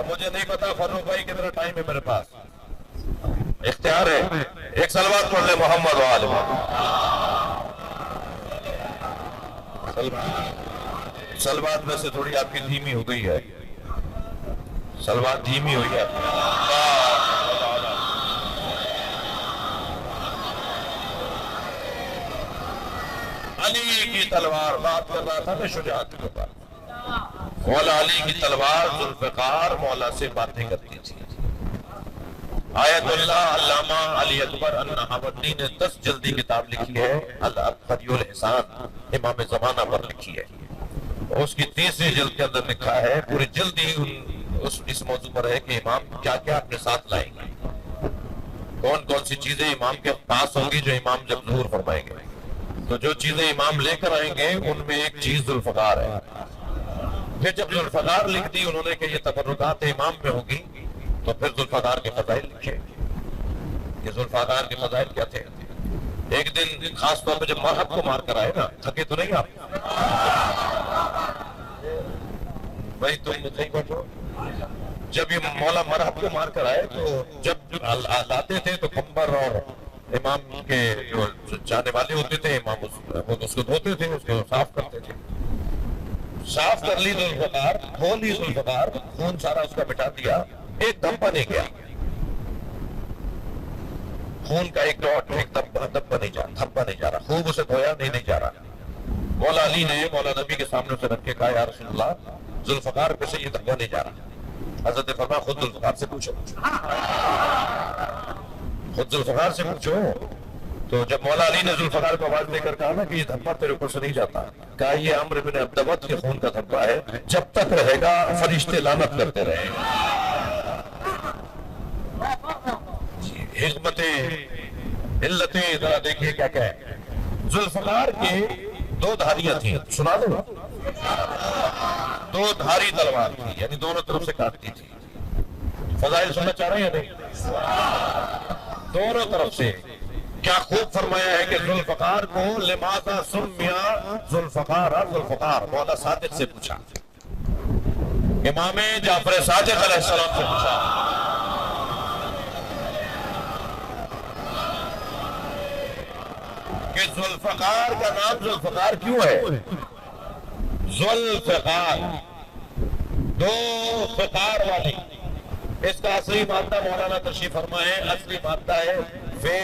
मुझे नहीं पता फरूक भाई कितना टाइम है मेरे पास, इख्तियार है। एक सलवात पढ़ ले मोहम्मद व आले मोहम्मद। सलवात में से थोड़ी आपकी धीमी हो गई है, सलवात धीमी हुई है। अली की तलवार, बात कर रहा था मैं शुजाअत के ऊपर। मौला अली की तलवार जुल्फ़िकार मौला से बातें करती थी। आयतुल्लाह अल्लामा अली अकबर अन्नहावंदी ने 10 जल्दी किताब लिखी है, अल-अब्खरियुल एहसान, इमाम ज़माना पर लिखी है। उसकी 30वीं जल्द के अंदर लिखा है, पूरी जल्द ही इस मौजू पर है कि इमाम क्या क्या अपने साथ लाएंगे, कौन कौन सी चीजें इमाम के पास होंगी जो इमाम जब ज़ुहूर फरमाएंगे। तो जो चीजें इमाम लेकर आएंगे उनमें एक चीज ज़ुल्फ़कार है। फिर जब ज़ुल्फ़कार लिख दी उन्होंने कि ये तबर्रुकात इमाम में होगी, तो फिर ज़ुल्फ़कार के फ़ज़ाइल लिखे। ये ज़ुल्फ़कार के फ़ज़ाइल क्या थे? एक दिन खास तौर पे जब मरहब को मार कर आए ना, थके तो नहीं आप भाई, तुम नहीं बैठो। जब ये मौला मरहब को मार कर आए तो जब लाते थे तो कंबर और इमाम के जो जाने वाले होते थे, इमाम उसको धोते थे, उसको साफ करते थे। साफ कर ली ज़ुल्फ़कार, धो ली ज़ुल्फ़कार, खून सारा उसका मिटा दिया, एक धब्बा नहीं गया, खून का एक डॉट, एक धब्बा नहीं जा रहा, खूब उसे धोया नहीं जा रहा। मौला अली ने मौला नबी के सामने उसे रख के कहा, या रसूलल्लाह, ज़ुल्फ़कार पे से ये धब्बा नहीं जा रहा। हज़रत ने फरमाया, खुद ज़ुल्फ़कार से पूछो, खुद ज़ुल्फ़कार से पूछो। तो जब मौला अली ने ज़ुल्फ़कार को आवाज देकर कहा ना कि ये धब्बा तेरे ऊपर से नहीं जाता, कहा ये अम्र इब्न अब्दवत के खून का धब्बा है, जब तक रहेगा फरिश्ते लानत करते रहेंगे। हिकमतें इल्लतें जरा देखिए क्या क्या है। ज़ुल्फ़कार के 2 धारियां थी, सुना दो, 2 धारी तलवार थी, यानी दोनों तरफ से काटती थी। फजाइल सुनना चाह रहे हैं या नहीं? दोनों तरफ से। क्या खूब फरमाया है कि ज़ुल्फ़कार को लिमाज़ा सुम्मिया ज़ुल्फ़कार, ज़ुल्फ़कार मौला सादिक से पूछा, इमाम जाफर सादिक अलैहिस्सलाम से पूछा कि ज़ुल्फ़कार का नाम ज़ुल्फ़कार क्यों है? ज़ुल्फ़कार, 2 फ़कार वाली। इसका असली मादा मौलाना तशरीफ फरमा है, असली मादा है फ़े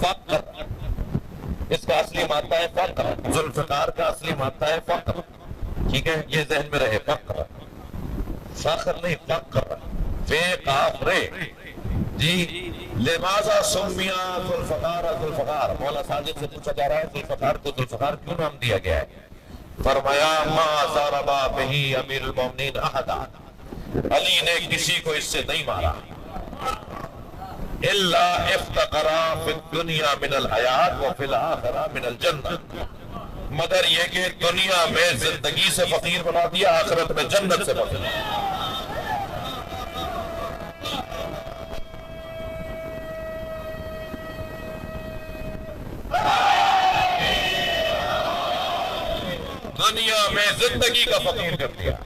फ़क्र, इसका असली मादा है फ़क्र। ज़ुल्फ़कार का असली मादा है फ़क्र, ठीक है, ये ज़हन में रहे, फ़क्र, फ़क्र नहीं फ़क्र, फ़े जी। लिमाज़ा सुम्मिया ज़ुल्फ़कार, ज़ुल्फ़कार मौला साजिद से पूछा जा रहा है, ज़ुल्फ़कार को ज़ुल्फ़कार क्यों नाम दिया गया है? फरमाया, मा ज़रबा बिही अमीरुल मोमिनीन अहदा, अली ने किसी को इससे नहीं मारा, इल्ला इफ्तक़रा फिद दुनिया मिनल हयात व फिल आखिरा मिनल जन्नत, मगर ये कि दुनिया में जिंदगी से फकीर बना दिया, आखिरत में जन्नत से फकीर। दुनिया में जिंदगी का फकीर कर दिया,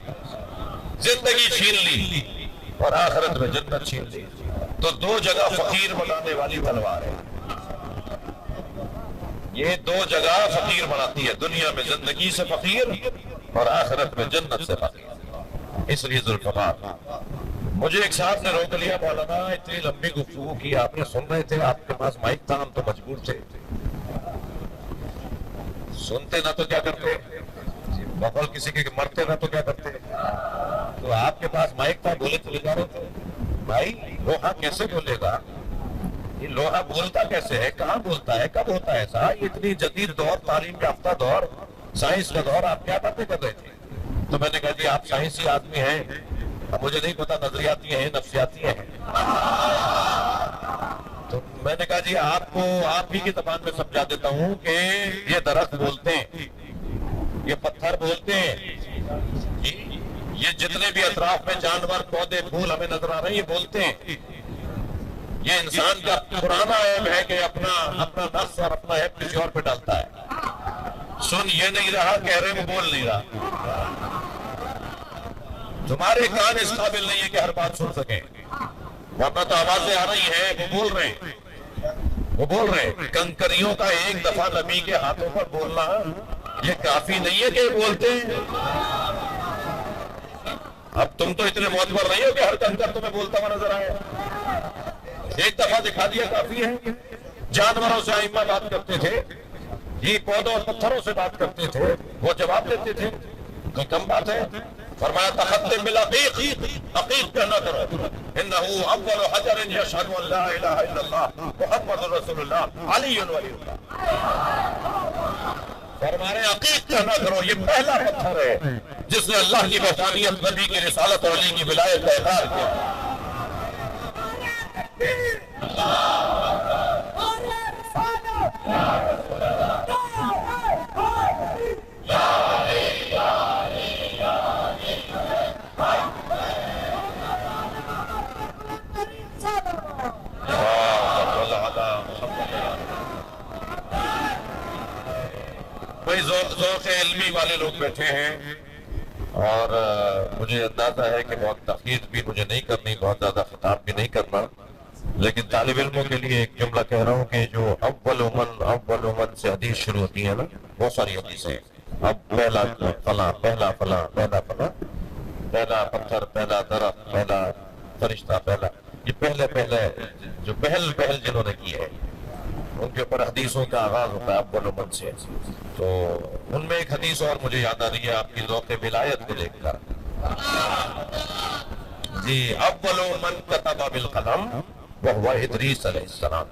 जिंदगी छीन ली और आखिरत में जन्नत छीन ली। तो 2 जगह फकीर बनाने वाली तलवार है ये, 2 जगह फकीर बनाती है, दुनिया में जिंदगी से फकीर और आखिरत में जन्नत से फकीर। इसलिए ज़ुल्फ़कार मुझे एक साहब ने रोक लिया, मौलाना इतनी लंबी गुफ्तगू की आपने, सुन रहे थे, आपके पास माइक था, हम तो मजबूर थे, सुनते ना तो क्या करते, बकौल किसी के मरते ना तो क्या करते, तो आपके पास माइक था, बोले चले जा रहे थे। भाई लोहा कैसे बोलेगा, ये लोहा बोलता कैसे है, कहाँ बोलता है, कब होता है ऐसा, ये इतनी जदीद दौर, तालीम याफ्ता दौर, साइंस का दौर, आप क्या बातें कर रहे थे। तो मैंने कहा जी आप साइंसी आदमी हैं, अब मुझे नहीं पता नजरियाती हैं नफ्सियाती हैं। तो मैंने कहा जी आपको आप ही की जबान में समझा देता हूँ कि ये दरख्त बोलते हैं, ये पत्थर बोलते हैं, ये जितने भी अतराफ में जानवर पौधे फूल हमें नजर आ रहे हैं ये बोलते हैं। ये इंसान का पुराना ऐब है कि अपना नफ्स और अपना ऐब किसी और पे डालता है। सुन ये नहीं रहा, कह रहे वो बोल नहीं रहा। तुम्हारे कान इस काबिल नहीं है कि हर बात सुन सके, वरना तो आवाजें आ रही है, वो बोल रहे हैं। कंकरियों का एक दफा नबी के हाथों पर बोलना ये काफी नहीं है कि बोलते हैं। अब तुम तो इतने मोतबर नहीं हो कि हर कंकर तुम्हें बोलता हुआ नजर आए। एक दफा दिखा दिया काफी है। जानवरों से आइम्मा बात करते थे, ये पौधों और पत्थरों से बात करते थे, वो जवाब देते थे, कोई कम बात है। फरमाया तखद्दम बिल अकीक, अकीक कहना करो, इन्नहु अव्वल हजर यशहदु अन ला इलाहा इल्लल्लाह मुहम्मदुर रसूलुल्लाह अलीयुन वलीयुल्लाह। फरमाया अकीक कहना करो, ये पहला पत्थर है जिसने अल्लाह की वहदानियत, नबी की रिसालत और अली की विलायत का इकरार किया। कोई ज़ौक़ इल्मी वाले लोग बैठे हैं और मुझे अंदाजा है कि बहुत तक़ीद भी मुझे नहीं करनी, बहुत ज्यादा खिताब भी नहीं करना, लेकिन तालिब इल्मों के लिए एक जुमला कह रहा हूँ कि जो अव्वल उमन से हदीस शुरू होती है ना, बहुत सारी हदीसें, अब पहला फला, पहला फला, पहला फला, पहला पत्थर, पहला दरख्त, पहला फरिश्ता, पहला, ये पहले जो पहल जिन्होंने की है उनके ऊपर हदीसों का आगाज होता है अव्वल उमन से। तो उनमें एक हदीस और मुझे याद आ रही है आपकी ज़ौक़ विलायत को देखकर जी। अव्वल मन कतबा बिल कलम वहुवा इदरीस अलैहिस्सलाम,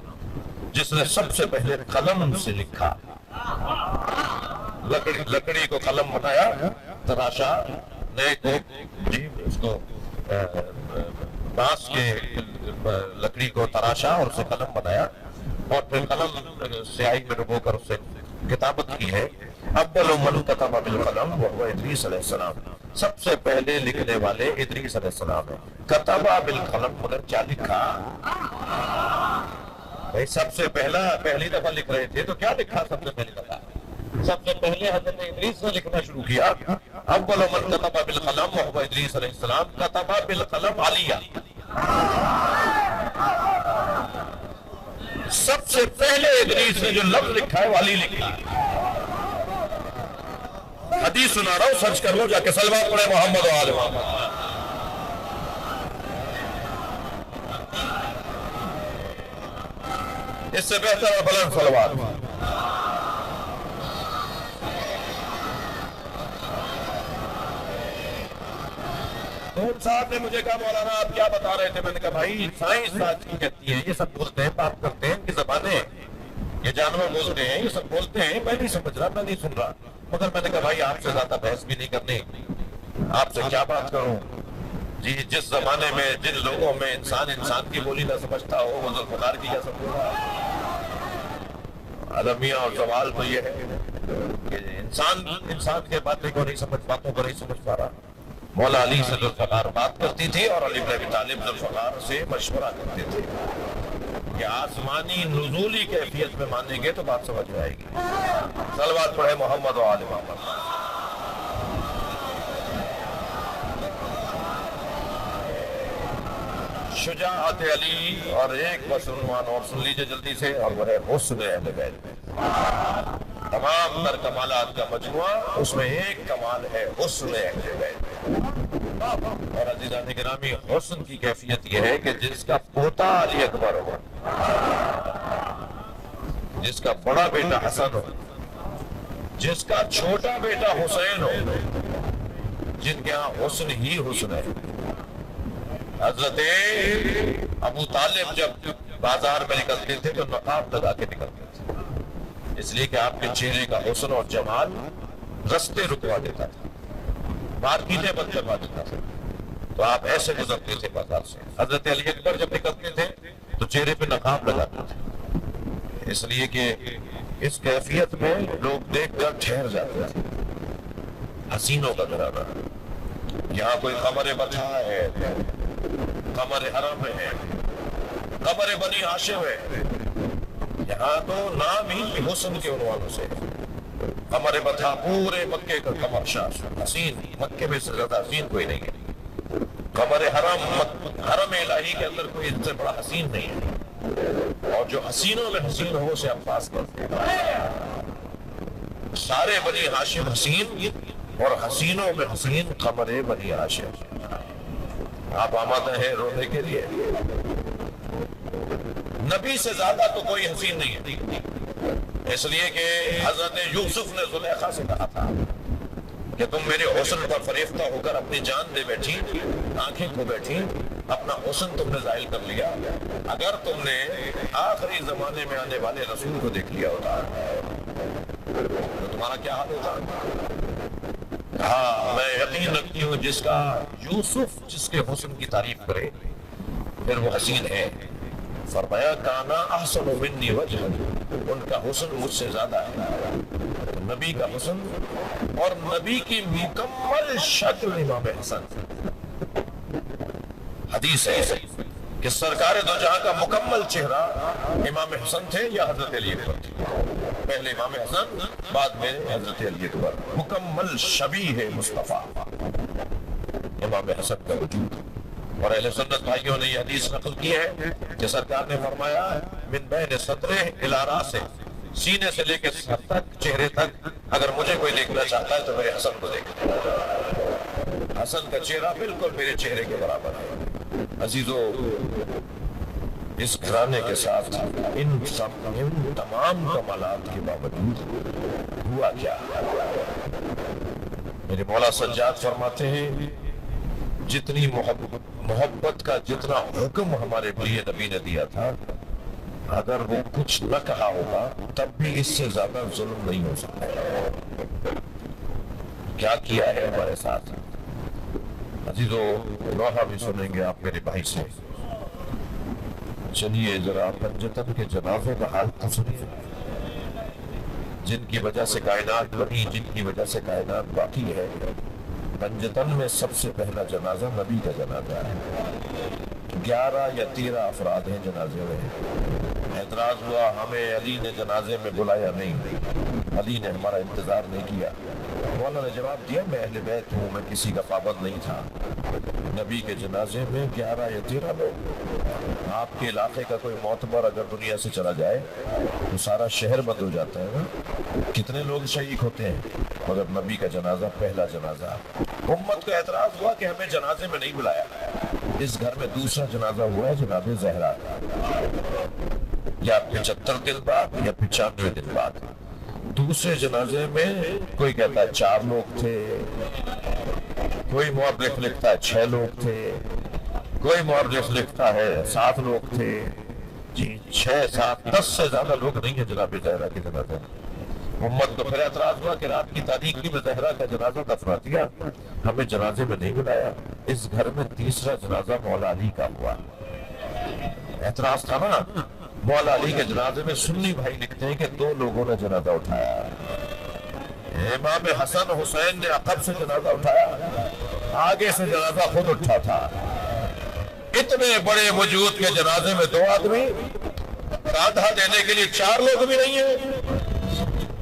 जिसने सबसे पहले कलम से लिखा, लकड़ी को कलम बनाया, तराशा, नए को जी उसको बांस के लकड़ी को तराशा और उसे कलम बनाया और फिर कलम स्याही में डुबोकर उससे किताबत की है। अव्वल मन कतबा बिल कलम वहुवा इदरीस अलैहिस्सलाम, सबसे पहले लिखने वाले इदरीस अलैहिस्सलाम है। कतबा बिल कलम, मगर क्या लिखा भाई, सबसे पहली दफा लिख रहे थे तो क्या लिखा सबसे पहली दफा, सबसे पहले हजरत इदरीस ने लिखना शुरू किया। अव्वल मन कतबा बिल कलम वहुवा इदरीस अलैहिस्सलाम, कतबा बिल कलम आलिया, सबसे पहले इदरीस ने जो लफ्ज लिखा है वाली लिखा। हदीस सुना रहा हूं, सर्च कर लो जाके, सलवात पढ़े मोहम्मद और आले मोहम्मद। इससे बेहतर और बुलंद सलवात साहब ने मुझे कहा मौलाना आप क्या बता रहे थे। मैंने कहा भाई साइंस आज की कहती है, ये सब बोलते हैं, बात करते हैं, इनकी ज़बानें, ये जानवर बोलते हैं, ये सब बोलते हैं, मैं नहीं समझ रहा, मैं नहीं सुन रहा। मगर मैंने कहा भाई आपसे ज्यादा बहस भी नहीं करनी, आपसे क्या बात करूं जी। जिस जमाने में जिन लोगों में इंसान की बोली ना समझता हो, वो ज़ुल्फ़िकार की क्या समझेगा। अलमिया और सवाल तो ये है कि इंसान के बातें को नहीं समझ, बातों को नहीं समझ पा रहा। मौला अली से ज़ुल्फ़िकार बात करती थी और अली इब्न अबी तालिब ज़ुल्फ़िकार से मशवरा करते थे कि आसमानी नुज़ूली कैफियत में मानेंगे तो बात समझ में आएगी। सलवात पढ़े मोहम्मद और आले मोहम्मद। शुजाअत अली, और एक बस उन्वान और सुन लीजिए जल्दी से, और वह है हुस्न अहले बैत। तमाम तर कमालात का मजमुआ, उसमें एक कमाल है हुस्न अहले बैत। और अजीजान गिरामी, हुस्न की कैफियत यह है कि जिसका पोता अली अकबर हो, जिसका बड़ा बेटा हसन हो, जिसका छोटा बेटा हुसैन हो, जिनके यहाँ हुस्न ही हुस्न है। हजरत अबू तालिब जब बाजार में निकलते थे तो नकाब लगा के निकलते थे, इसलिए कि आपके चेहरे का हुस्न और जमाल रास्ते रुकवा देता था, मार्केटें बंद करवा देता था, तो आप ऐसे गुजरते थे बाजार से। हजरत अली अकबर जब निकलते थे तो चेहरे पे नकाब लगाते थे, इसलिए कि इस कैफियत में लोग देखकर ठहर जाते थे। हसीनों का घराना, यहाँ कोई कमर बथा है, कमर हरम है, कमर बनी हाशिम है, यहाँ तो नाम ही हुस्न के उन्वानों से। कमर बथा पूरे मक्के का कमर शाह हसीन, मक्के में से ज्यादा हसीन कोई नहीं है। कमर हरम, हरम इलाही के अंदर कोई इससे बड़ा हसीन नहीं है, और जो हसीनों में हसीन हो उसे अब्बास कहते हैं। सारे बनी हाशिम हसीन और हसीनों में हसीन कमर बनी हाशिम। आप आमादा है रोने के लिए? नबी से ज्यादा तो कोई हसीन नहीं है, इसलिए कि हजरत यूसुफ ने जुलेखा से कहा था कि तुम मेरे हुस्न पर फरेफ्ता होकर अपनी जान दे बैठी, आंखें खो बैठी, अपना हुस्न तुमने जाहिर कर लिया। अगर तुमने आखिरी जमाने में आने वाले रसूल को देख लिया होता तो तुम्हारा क्या हाल होता? हाँ, मैं यकीन रखती हूँ जिसका यूसुफ जिसके हुस्न की तारीफ करे फिर वो हसीन है। फरमाया काना अहसन मिन्नी वजहन, उनका हुस्न मुझसे ज्यादा है। तो नबी का हुस्न और नबी की मुकम्मल शक्ल इमाम हसन। हदीस है कि सरकार दो जहां का मुकम्मल चेहरा इमाम हसन थे या हजरत अली अकबर थे? पहले इमाम हसन, बाद में हजरत अली अकबर। मुकम्मल शबी है मुस्तफा इमाम हसन का वजूद। और अहले सुन्नत भाइयों ने यह हदीस नकल की है कि सरकार ने फरमाया मिन बैन सदरे इला रासे, सीने से लेकर सर तक, चेहरे तक, अगर मुझे कोई देखना चाहता है तो मेरे हसन को देखे। हसन का चेहरा बिल्कुल मेरे चेहरे के बराबर है। अजीजों, इस घराने के साथ इन तमाम कमालात के बावजूद हुआ क्या? मेरे मौला सज्जाद फरमाते हैं जितनी मोहब्बत का जितना हुक्म हमारे प्रिय नबी ने दिया था, अगर वो कुछ न कहा होगा तब भी इससे ज्यादा जुल्म नहीं हो सकता। क्या किया है हमारे साथ? अजीजों, लोहा भी सुनेंगे आप मेरे भाई से। चलिए जरा पंजतन के जनाजे का हाल तो सुनिए, जिनकी वजह से कायनात बनी, जिनकी वजह से कायनात बाकी है। पंजतन में सबसे पहला जनाजा नबी का जनाजा है। 11 या 13 अफराद हैं जनाजे में। एतराज हुआ हमें अली ने जनाजे में बुलाया नहीं, अली ने हमारा इंतजार नहीं किया। मौला ने जवाब दिया मैं अहले बैत हूँ, मैं किसी का पाबंद नहीं था। नबी के जनाजे में 11 या 13 लोग। आपके इलाके का कोई मोतबर अगर दुनिया से चला जाए तो सारा शहर बंद हो जाता है ना, कितने लोग शहीद होते हैं। मगर नबी का जनाजा पहला जनाजा। उम्मत को एतराज हुआ कि हमें जनाजे में नहीं बुलाया। इस घर में दूसरा जनाजा हुआ है जनाबे ज़हरा, या 75 दिन बाद या 95 दिन बाद। दूसरे जनाजे में कोई कहता है 4 लोग थे, कोई मुअर्रिख लिखता है 6 लोग थे, कोई मुअर्रिख लिखता है 7 लोग थे। जी 6, 7, 10 से ज्यादा लोग नहीं है जनाबे ज़हरा के जनाजे में। उम्मत को फिर एतराज हुआ कि रात की तारीकी में ज़हरा का जनाजा दफना दिया, हमें जनाजे में नहीं बुलाया। इस घर में तीसरा जनाजा मौला अली का हुआ। एतराज था ना, मौला अली के जनाजे में सुन्नी भाई लिखते हैं कि 2 लोगों ने जनाजा उठाया। इमाम हसन हुसैन ने अकब से जनाजा उठाया, आगे से जनाजा खुद उठा था। इतने बड़े वजूद के जनाजे में 2 आदमी, कांधा देने के लिए 4 लोग भी नहीं है।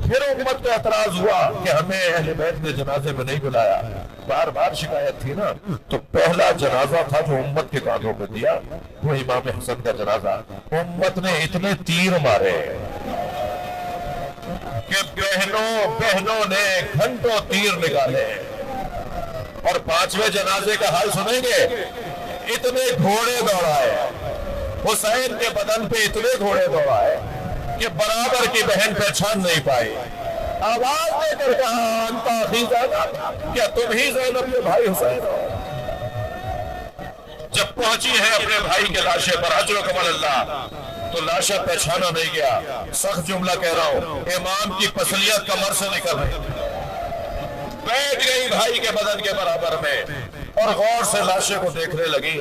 फिर उम्मत को एतराज हुआ कि हमें अहले बैत ने जनाजे में नहीं बुलाया। बार बार शिकायत थी ना, तो पहला जनाजा था जो उम्मत के कांधों पे दिया, वो इमाम हसन का जनाजा। उम्मत ने इतने तीर मारे, कि बहनों ने घंटों तीर निकाले और पांचवें जनाजे का हाल सुनेंगे। इतने घोड़े दौड़ाए हुसैन के बदन पे, इतने घोड़े दौड़ाए कि बराबर की बहन पहचान नहीं पाई। आवाज देकर कहा अंता अखी ज़ैनब, क्या तुम ही ज़ैनब के भाई हुसैन हो? जब पहुंची है अपने भाई के लाशे पर अजर कमल अल्लाह, तो लाशा पहचाना नहीं गया। सख्त जुमला कह रहा हूं, इमाम की पसलियां कमर से निकल रही, बैठ गई भाई के बदन के बराबर में और गौर से लाशे को देखने लगी।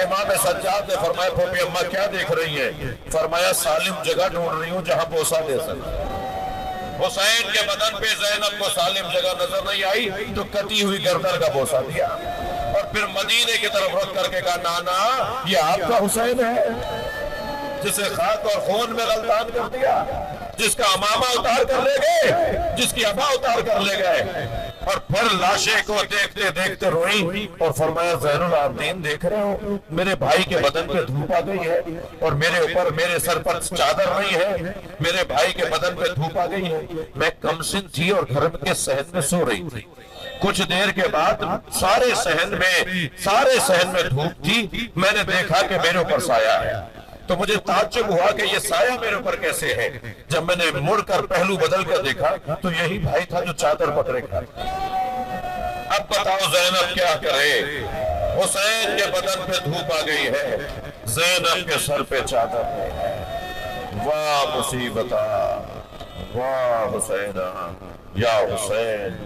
इमाम सज्जाद ने फरमाया, फोपी अम्मा क्या देख रही है? फरमाया, सालिम जगह ढूंढ रही हूं जहां बोसा दे सके। हुसैन के बदन पे ज़ैनब को सालिम जगह नजर नहीं आई तो कटी हुई गर्दन का बोसा दिया और फिर मदीने की तरफ रुख करके कहा, नाना ये आपका हुसैन है जिसे खाक और खून में गलतान कर दिया, जिसका अमामा उतार कर ले गए, जिसकी अबा उतार कर ले गए। और फिर लाशे को देखते देखते रोई और फरमाया, ज़ैनुल आबदीन देख रहे हो मेरे भाई के बदन पे धूप आ गई है और मेरे ऊपर, मेरे सर पर चादर नहीं है, मेरे भाई के बदन पे धूप आ गई है। मैं कमसिन थी और घर के सहन में सो रही थी। कुछ देर के बाद सारे सहन में धूप थी। मैंने देखा कि मेरे ऊपर साया है, तो मुझे ताज्जुब हुआ कि ये साया मेरे ऊपर कैसे है। जब मैंने मुड़कर पहलू बदल कर देखा तो यही भाई था जो चादर पकड़े खड़ा। अब बताओ ज़ैनब क्या करे? हुसैन के बदन पे धूप आ गई है, ज़ैनब के सर पे चादर नहीं है। वाह मुसीबता, वाह हुसैन, या हुसैन।